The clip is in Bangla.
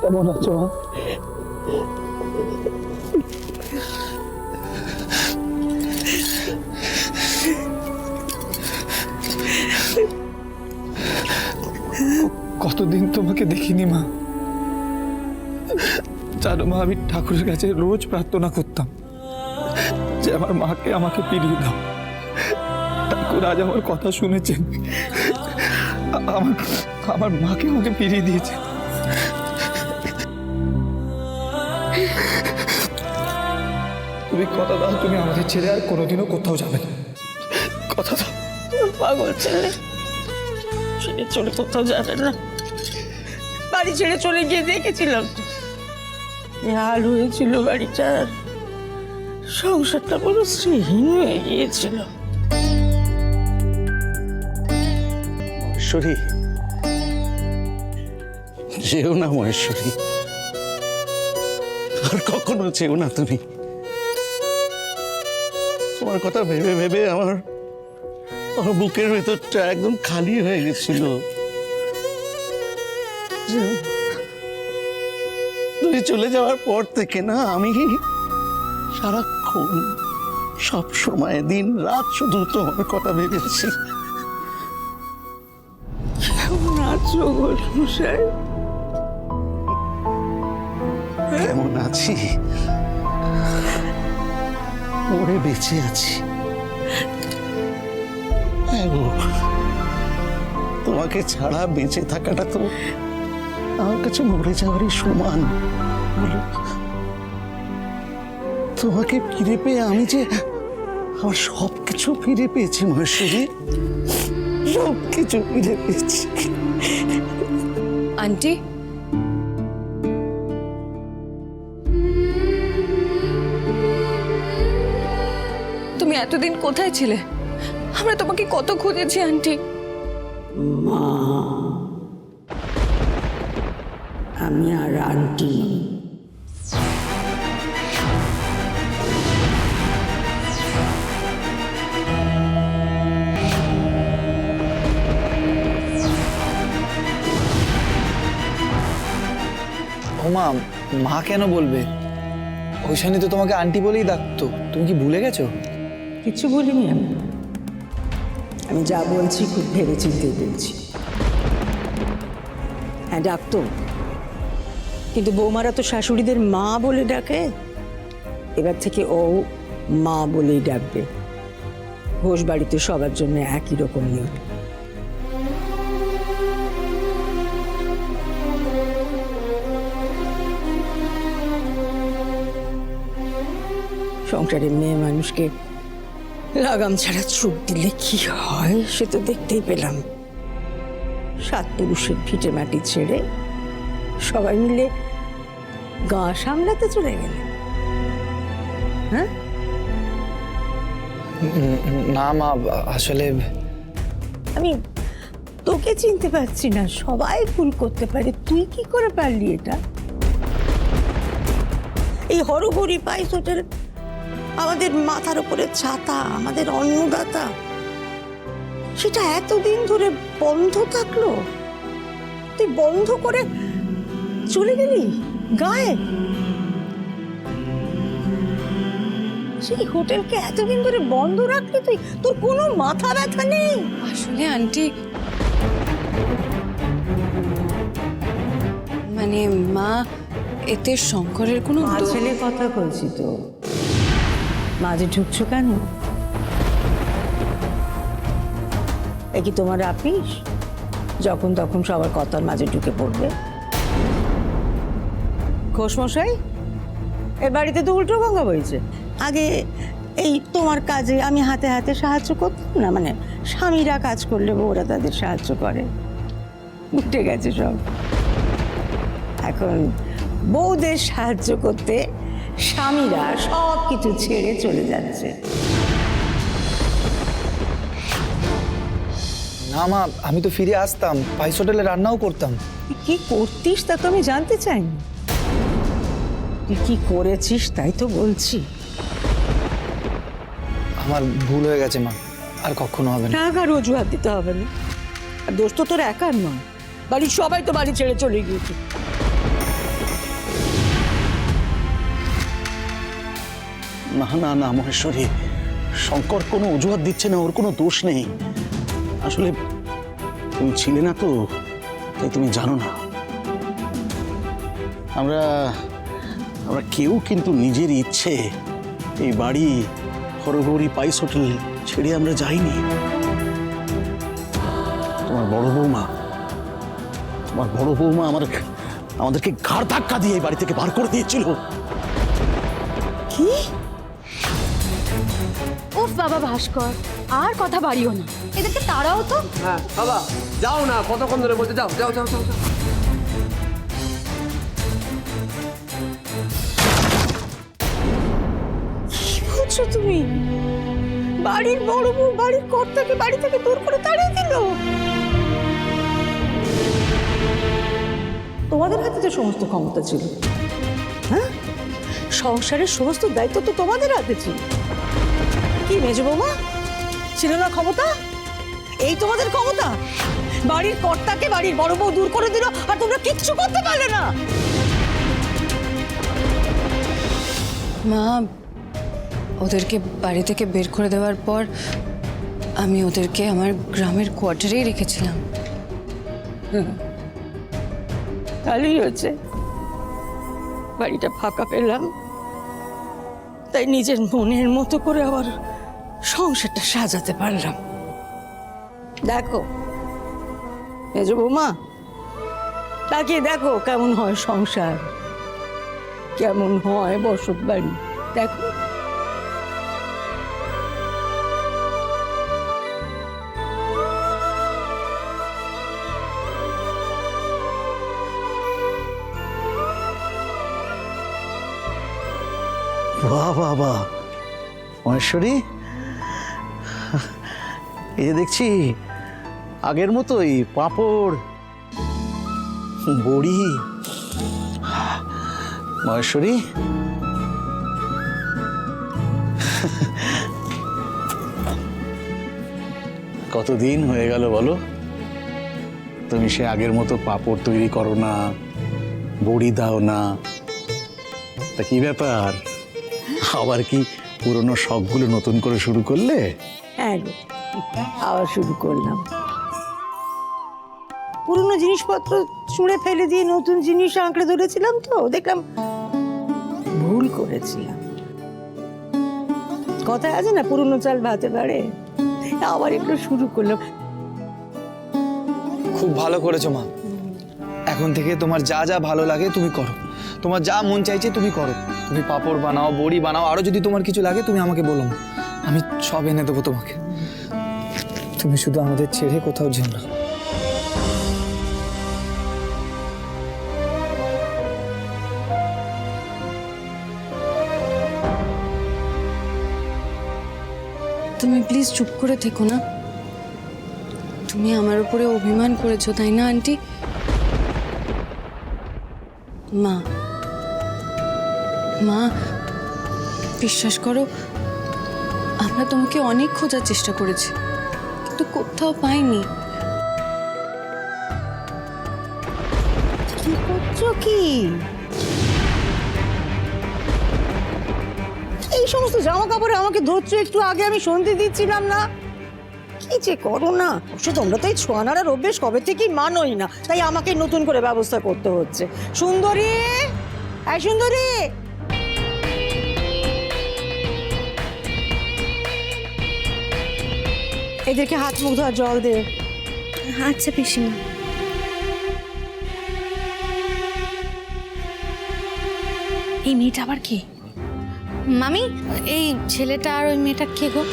কেমন আছো মা? কতদিন তোমাকে দেখিনি মা। জানো মা, আমি ঠাকুরের কাছে রোজ প্রার্থনা করতাম যে আমার মাকে আমাকে ফিরিয়ে দাও। ঠাকুর আজ আমার কথা শুনেছেন, আমার মাকে আমাকে ফিরিয়ে দিয়েছে। তুমি কথা দাও, তুমি আমাদের ছেড়ে আর কোনোদিনও কোথাও যাবে না। কথা দাও। পাগল ছেলে ছেড়ে চলে কোথাও যাবে না। বাড়ি ছেড়ে চলে গিয়ে দেখেছিলাম তো হাল হয়েছিল বাড়িটার। সংসারটা পুরো শ্রীহীন হয়ে গিয়েছিল। মহেশ্বরী, যেও না মহেশ্বরী, আর কখনো যেও না তুমি। তোমার কথা ভেবে ভেবে আমার বুকের ভেতরটা একদম খালি হয়ে গেছিল। তুমি চলে যাওয়ার পর থেকে না আমি সারাক্ষণ সব সময় দিন রাত শুধু তোমার কথা ভেবেছি। কেমন আছো গোলমশাই? কেমন আছি? মরে বেঁচে আছি। হ্যাঁ গো, তোমাকে ছাড়া বেঁচে থাকাটা তো আমার কাছে মরে যাওয়ারই সমান। বলো, তোমাকে ফিরে পেয়ে আমি যে আমার সবকিছু ফিরে পেয়েছি মহেশ্বরী, সবকিছু ফিরে পেয়েছি। আন্টি, তুমি এতদিন কোথায় ছিলে? আমরা তোমাকে কত খুঁজেছি আন্টি। মা, আমি আর আন্টি ও মা, মা কেন বলবে? ওইখানে তো তোমাকে আন্টি বলেই ডাকতো। তুমি কি ভুলে গেছো? কিছু বলিনি আমি। আমি যা বলছি খুব ভেবে চিন্তে বলছি। হ্যাঁ ডাকতো, কিন্তু বৌমারা তো শাশুড়িদের মা বলে ডাকে। এবার থেকে ও মা বলেই ডাকবে। ঘোষ বাড়িতে সবার জন্য একই রকম নিয়ম। সংসারে মেয়ে মানুষকে লাগাম ছাড়া চোখ দিলে কি হয় সে তো দেখতেই পেলাম। 7 পুরুষের ভিটে মাটি ছেড়ে সবাই মিলে গা সামলাতে চলে গেলে। হ্যাঁ না মা, আসলে আমি তোকে চিনতে পারছি না। সবাই ভুল করতে পারে, তুই কি করে পারলি এটা? এই হরহরি পাইস ওটার আমাদের মাথার উপরে ছাতা, আমাদের অন্নদাতা, সেটা এতদিন ধরে বন্ধ থাকলো। তুই বন্ধ করে চলে গেলি গায়ে। সেই হোটেলকে এতদিন ধরে বন্ধ রাখলি তুই, তোর কোনো মাথা ব্যথা নেই? আসলে আন্টি, মানে মা, এতে শঙ্করের কোনো ছেলে কথা বলছি তো, মাঝে ঢুকছো কেন? এ কি তোমার আপিস যখন তখন সবার কথার মাঝে ঢুকে পড়বে? ঘোষমশাই, এ বাড়িতে তো উল্টো গঙ্গা বইছে। আগে এই তোমার কাজে আমি হাতে হাতে সাহায্য করতাম না, মানে স্বামীরা কাজ করলে বউরা তাদের সাহায্য করে। উঠে গেছে সব। এখন বউদের সাহায্য করতে স্বামীরা সব কিছু ছেড়ে চলে যাচ্ছে। না মা, আমি তো ফিরে আসতাম, পাইস হোটেলে রান্নাও করতাম। তুই কি করতিস তা তো আমি জানতে চাই। তুই কি করেছিস তাই তো বলছি। আমার ভুল হয়ে গেছে মা, আর কখনো হবে না। টাকা অজুহাত দিতে হবে না। আর দোষ তো তোর একার নয়, বাড়ির সবাই তো বাড়ি ছেড়ে চলে গিয়েছে। না না না মহেশ্বরী, শঙ্কর কোনো অজুহাত দিচ্ছে না, ওর কোনো দোষ নেই। আসলে তুমি ছিলে না তো, তাই তুমি জানো না। আমরা আমরা কেউ কিন্তু নিজের ইচ্ছে এই বাড়ি হরগৌরী পাইস হোটেল ছেড়ে আমরা যাইনি। তোমার বড় বৌমা আমাদেরকে ঘাড় ধাক্কা দিয়ে এই বাড়ি থেকে বার করে দিয়েছিল। কি? উফ বাবা ভাস্কর, আর কথা বাড়িও না, এদেরকে তারাও তো। হ্যাঁ বাবা, যাও না, কতক্ষণ ধরে বলতে, যাও যাও যাও যাও যাও। কি বলছো তুমি? বাড়ির বড় বউ বাড়ির কর্তাকে বাড়ি থেকে দূর করে তাড়িয়ে দিল? তোমাদের হাতে তো সমস্ত ক্ষমতা ছিল, হ্যাঁ? সংসারের সমস্ত দায়িত্ব তো তোমাদের হাতে ছিল। কি মেজো বৌমা, ছিল না ক্ষমতা? এই তোমাদের ক্ষমতা? বাড়ির কর্তাকে বাড়ির বড় বউ দূর করে দিল আর তোমরা কিচ্ছু করতে পারলে না। মা, ওদেরকে বাড়ি থেকে বের করে দেওয়ার পর আমি ওদেরকে আমার গ্রামের কোয়ার্টারেই রেখেছিলাম। ভালোই হয়েছে, বাড়িটা ফাঁকা পেলাম, তাই নিজের মনের মতো করে আবার সংসারটা সাজাতে পারলাম। দেখো মেজো বৌমা, তাকিয়ে দেখো কেমন হয় সংসার, কেমন হয় বসত বাড়ি, দেখো। বাহ বাহ বাহ মহেশ্বরী, এই যে দেখছি আগের মতোই পাঁপড়, বড়ি। মহেশ্বরী, কতদিন হয়ে গেল বলো, তুমি সে আগের মতো পাঁপড় তৈরি করো না, বড়ি দাও না। তা কি ব্যাপার, আবার কি পুরনো শখগুলো নতুন করে শুরু করলে? হ্যাঁ গো, আবার শুরু করলাম। পুরনো জিনিসপত্র ছুঁড়ে ফেলে দিয়ে নতুন জিনিস আঁকড়ে ধরেছিলাম, তো দেখলাম ভুল করেছিলাম। কথায় আছে না, পুরনো চাল ভাতে পারে, আবার একটু শুরু করলাম। খুব ভালো করেছো মা। এখন থেকে তোমার যা যা ভালো লাগে তুমি করো, তোমার যা মন চাইছে তুমি করো। তুমি পাঁপড় বানাও, বড়ি বানাও, আরো যদি তোমার কিছু লাগে তুমি আমাকে বলো মা, আমি সব এনে দেবো তোমাকে। তুমি শুধু আমাদের ছেড়ে কোথাও যেও না। তুমি প্লিজ চুপ করে থেকো না। তুমি আমার উপরে অভিমান করেছো, তাই না আন্টি? মা, মা বিশ্বাস করো, আমরা তোমাকে অনেক খোঁজার চেষ্টা করেছি, কিন্তু কোথাও পাইনি। কি করছো কি? এই সমস্ত জামা কাপড়ে আমাকে ধরছো, একটু আগে আমি সন্ধে দিচ্ছিলাম না? কি যে করো না, অবশ্য তোমরা তো এই ছোঁয়ানার অভ্যেস কবে থেকেই মানোই না, তাই আমাকে নতুন করে ব্যবস্থা করতে হচ্ছে। সুন্দরী, এই সুন্দরী, এদেরকে হাত মুখ ধোয়ার জল দে। আচ্ছা পিসিমা। এই মেয়েটা আবার কে? মামি, এই ছেলেটা আর ওই মেয়েটা কে গো?